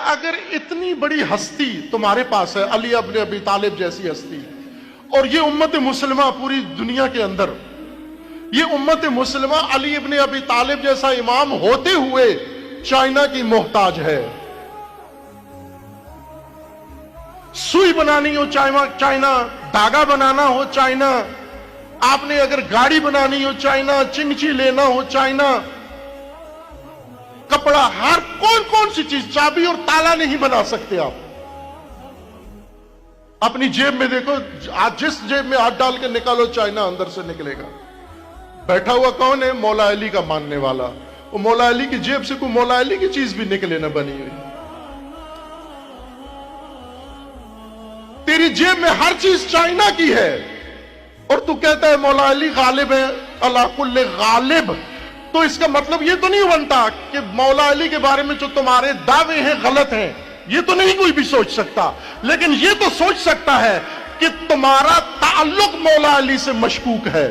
اگر اتنی بڑی ہستی تمہارے پاس ہے، علی ابن ابی طالب جیسی ہستی، اور یہ امت مسلمہ پوری دنیا کے اندر، یہ امت مسلمہ علی ابن ابی طالب جیسا امام ہوتے ہوئے چائنا کی محتاج ہے. سوئی بنانی ہو چائنا، دھاگا بنانا ہو چائنا، آپ نے اگر گاڑی بنانی ہو چائنا، چنگچی لینا ہو چائنا، کپڑا، ہر کون سی چیز، چابی اور تالا نہیں بنا سکتے آپ. اپنی جیب میں دیکھو، جس جیب میں ہاتھ ڈال کے نکالو چائنا اندر سے نکلے گا. بیٹھا ہوا کون ہے؟ مولا علی کا ماننے والا. وہ مولا علی کی جیب سے کوئی مولا علی کی چیز بھی نکلے نہ بنی ہوئی. تیری جیب میں ہر چیز چائنا کی ہے اور تو کہتا ہے مولا علی غالب ہے، اللہ کل غالب. تو اس کا مطلب یہ تو نہیں بنتا کہ مولا علی کے بارے میں جو تمہارے دعوے ہیں غلط ہیں. یہ تو نہیں کوئی بھی سوچ سکتا، لیکن یہ تو سوچ سکتا ہے کہ تمہارا تعلق مولا علی سے مشکوک ہے.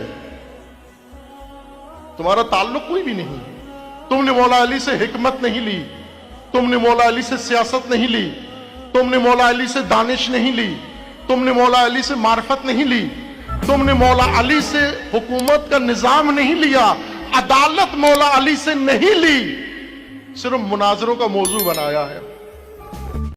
تمہارا تعلق کوئی بھی نہیں. تم نے مولا علی سے حکمت نہیں لی، تم نے مولا علی سے سیاست نہیں لی، تم نے مولا علی سے دانش نہیں لی، تم نے مولا علی سے معرفت نہیں لی، تم نے مولا علی سے حکومت کا نظام نہیں لیا، عدالت مولا علی سے نہیں لی، صرف مناظروں کا موضوع بنایا ہے.